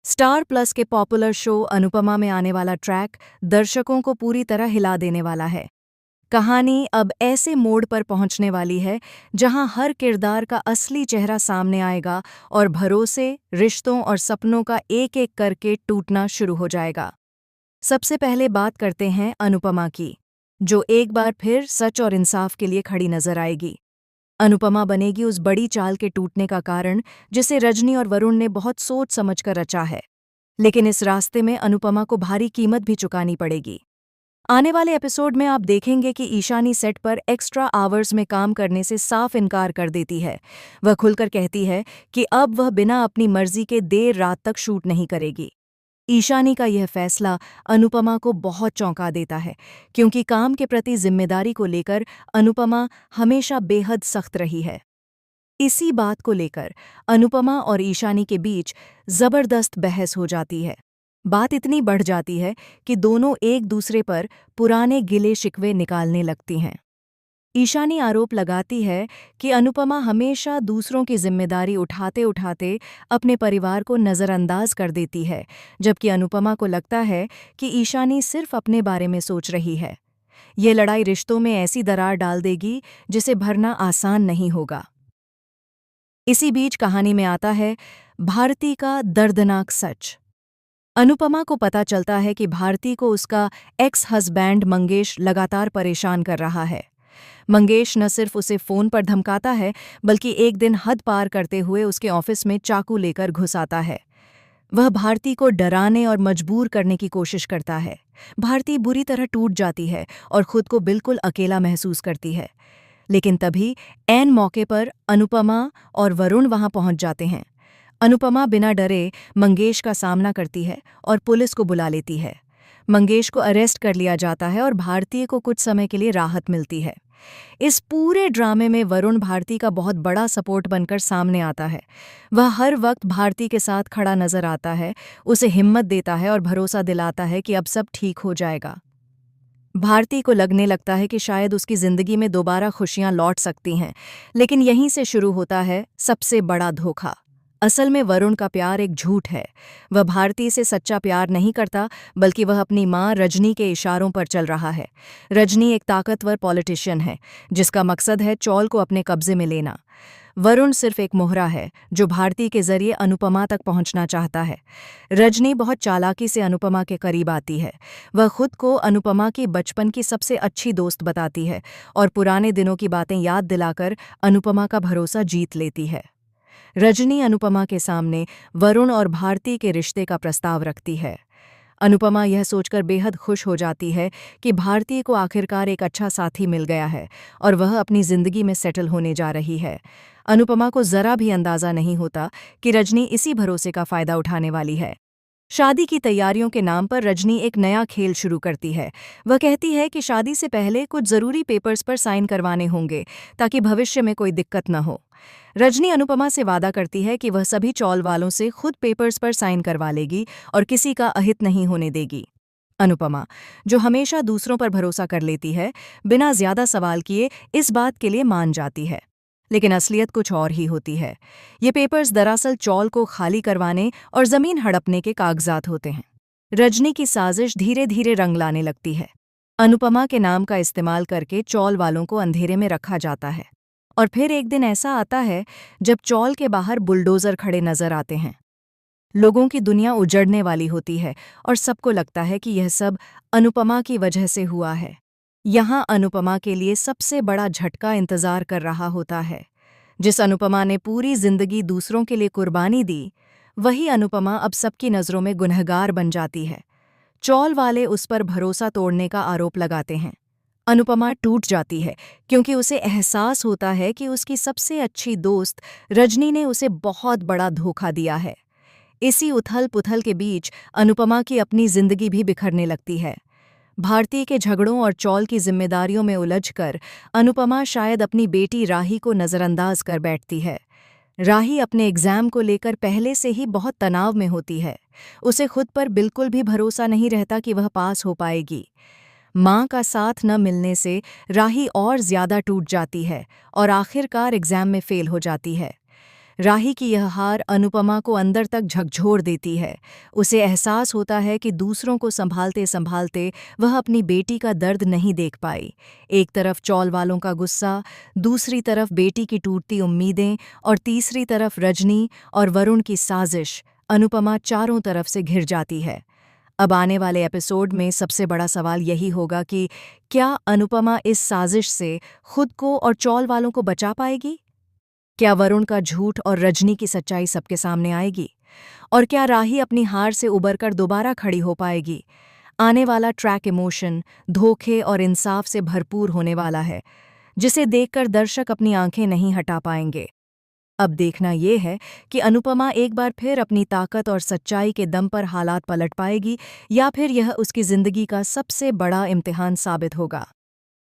Star plus के popular show Anupama में आने वाला ट्रैक दर्शकों को पूरी तरह हिला देने वाला है। कहानी अब ऐसे मोड़ पर पहुंचने वाली है जहां हर किरदार का असली चेहरा सामने आएगा और भरोसे, रिश्तों और सपनों का एक-एक करके टूटना शुरू हो जाएगा। सबसे पहले बात करते हैं अनुपमा की, जो एक बार फिर सच और इंसाफ के लिए खड़ी नजर आएगी। अनुपमा बनेगी उस बड़ी चाल के टूटने का कारण जिसे रजनी और वरुण ने बहुत सोच समझकर रचा है। लेकिन इस रास्ते में अनुपमा को भारी कीमत भी चुकानी पड़ेगी। आने वाले एपिसोड में आप देखेंगे कि ईशानी सेट पर एक्स्ट्रा आवर्स में काम करने से साफ इनकार कर देती है। वह खुलकर कहती है कि अब वह बिना अपनी मर्जी के देर रात तक शूट नहीं करेगी। ईशानी का यह फैसला अनुपमा को बहुत चौंका देता है, क्योंकि काम के प्रति जिम्मेदारी को लेकर अनुपमा हमेशा बेहद सख्त रही है। इसी बात को लेकर अनुपमा और ईशानी के बीच जबरदस्त बहस हो जाती है। बात इतनी बढ़ जाती है कि दोनों एक दूसरे पर पुराने गिले शिकवे निकालने लगती हैं। ईशानी आरोप लगाती है कि अनुपमा हमेशा दूसरों की जिम्मेदारी उठाते उठाते अपने परिवार को नज़रअंदाज कर देती है, जबकि अनुपमा को लगता है कि ईशानी सिर्फ अपने बारे में सोच रही है। ये लड़ाई रिश्तों में ऐसी दरार डाल देगी जिसे भरना आसान नहीं होगा। इसी बीच कहानी में आता है भारती का दर्दनाक सच। अनुपमा को पता चलता है कि भारती को उसका एक्स हस्बैंड मंगेश लगातार परेशान कर रहा है। मंगेश न सिर्फ उसे फोन पर धमकाता है, बल्कि एक दिन हद पार करते हुए उसके ऑफिस में चाकू लेकर घुस आता है। वह भारती को डराने और मजबूर करने की कोशिश करता है। भारती बुरी तरह टूट जाती है और खुद को बिल्कुल अकेला महसूस करती है। लेकिन तभी ऐन मौके पर अनुपमा और वरुण वहां पहुंच जाते हैं। अनुपमा बिना डरे मंगेश का सामना करती है और पुलिस को बुला लेती है। मंगेश को अरेस्ट कर लिया जाता है और भारती को कुछ समय के लिए राहत मिलती है। इस पूरे ड्रामे में वरुण भारती का बहुत बड़ा सपोर्ट बनकर सामने आता है। वह हर वक्त भारती के साथ खड़ा नजर आता है, उसे हिम्मत देता है और भरोसा दिलाता है कि अब सब ठीक हो जाएगा। भारती को लगने लगता है कि शायद उसकी जिंदगी में दोबारा खुशियां लौट सकती हैं, लेकिन यहीं से शुरू होता है सबसे बड़ा धोखा। असल में वरुण का प्यार एक झूठ है। वह भारती से सच्चा प्यार नहीं करता, बल्कि वह अपनी मां रजनी के इशारों पर चल रहा है। रजनी एक ताकतवर पॉलिटिशियन है, जिसका मकसद है चौल को अपने कब्जे में लेना। वरुण सिर्फ एक मोहरा है जो भारती के जरिए अनुपमा तक पहुंचना चाहता है। रजनी बहुत चालाकी से अनुपमा के करीब आती है। वह खुद को अनुपमा की बचपन की सबसे अच्छी दोस्त बताती है और पुराने दिनों की बातें याद दिलाकर अनुपमा का भरोसा जीत लेती है। रजनी अनुपमा के सामने वरुण और भारती के रिश्ते का प्रस्ताव रखती है। अनुपमा यह सोचकर बेहद खुश हो जाती है कि भारती को आखिरकार एक अच्छा साथी मिल गया है और वह अपनी जिंदगी में सेटल होने जा रही है। अनुपमा को जरा भी अंदाजा नहीं होता कि रजनी इसी भरोसे का फायदा उठाने वाली है। शादी की तैयारियों के नाम पर रजनी एक नया खेल शुरू करती है। वह कहती है कि शादी से पहले कुछ जरूरी पेपर्स पर साइन करवाने होंगे ताकि भविष्य में कोई दिक्कत न हो। रजनी अनुपमा से वादा करती है कि वह सभी चौल वालों से खुद पेपर्स पर साइन करवा लेगी और किसी का अहित नहीं होने देगी। अनुपमा, जो हमेशा दूसरों पर भरोसा कर लेती है, बिना ज्यादा सवाल किए इस बात के लिए मान जाती है। लेकिन असलियत कुछ और ही होती है। ये पेपर्स दरअसल चौल को खाली करवाने और जमीन हड़पने के कागजात होते हैं। रजनी की साजिश धीरे धीरे रंग लाने लगती है। अनुपमा के नाम का इस्तेमाल करके चौल वालों को अंधेरे में रखा जाता है। और फिर एक दिन ऐसा आता है जब चौल के बाहर बुलडोजर खड़े नजर आते हैं। लोगों की दुनिया उजड़ने वाली होती है और सबको लगता है कि यह सब अनुपमा की वजह से हुआ है। यहाँ अनुपमा के लिए सबसे बड़ा झटका इंतजार कर रहा होता है। जिस अनुपमा ने पूरी जिंदगी दूसरों के लिए कुर्बानी दी, वही अनुपमा अब सबकी नज़रों में गुनहगार बन जाती है। चौल वाले उस पर भरोसा तोड़ने का आरोप लगाते हैं। अनुपमा टूट जाती है क्योंकि उसे एहसास होता है कि उसकी सबसे अच्छी दोस्त रजनी ने उसे बहुत बड़ा धोखा दिया है। इसी उथल-पुथल के बीच अनुपमा की अपनी जिंदगी भी बिखरने लगती है। भारती के झगड़ों और चौल की जिम्मेदारियों में उलझकर अनुपमा शायद अपनी बेटी राही को नज़रअंदाज कर बैठती है। राही अपने एग्ज़ाम को लेकर पहले से ही बहुत तनाव में होती है। उसे खुद पर बिल्कुल भी भरोसा नहीं रहता कि वह पास हो पाएगी। माँ का साथ न मिलने से राही और ज्यादा टूट जाती है और आखिरकार एग्जाम में फेल हो जाती है। राही की यह हार अनुपमा को अंदर तक झकझोर देती है। उसे एहसास होता है कि दूसरों को संभालते संभालते वह अपनी बेटी का दर्द नहीं देख पाई। एक तरफ चौल वालों का गुस्सा, दूसरी तरफ बेटी की टूटती उम्मीदें और तीसरी तरफ रजनी और वरुण की साजिश। अनुपमा चारों तरफ से घिर जाती है। अब आने वाले एपिसोड में सबसे बड़ा सवाल यही होगा कि क्या अनुपमा इस साजिश से खुद को और चौल वालों को बचा पाएगी? क्या वरुण का झूठ और रजनी की सच्चाई सबके सामने आएगी? और क्या राही अपनी हार से उबरकर दोबारा खड़ी हो पाएगी? आने वाला ट्रैक इमोशन, धोखे और इंसाफ से भरपूर होने वाला है, जिसे देखकर दर्शक अपनी आंखें नहीं हटा पाएंगे। अब देखना ये है कि अनुपमा एक बार फिर अपनी ताकत और सच्चाई के दम पर हालात पलट पाएगी या फिर यह उसकी जिंदगी का सबसे बड़ा इम्तिहान साबित होगा।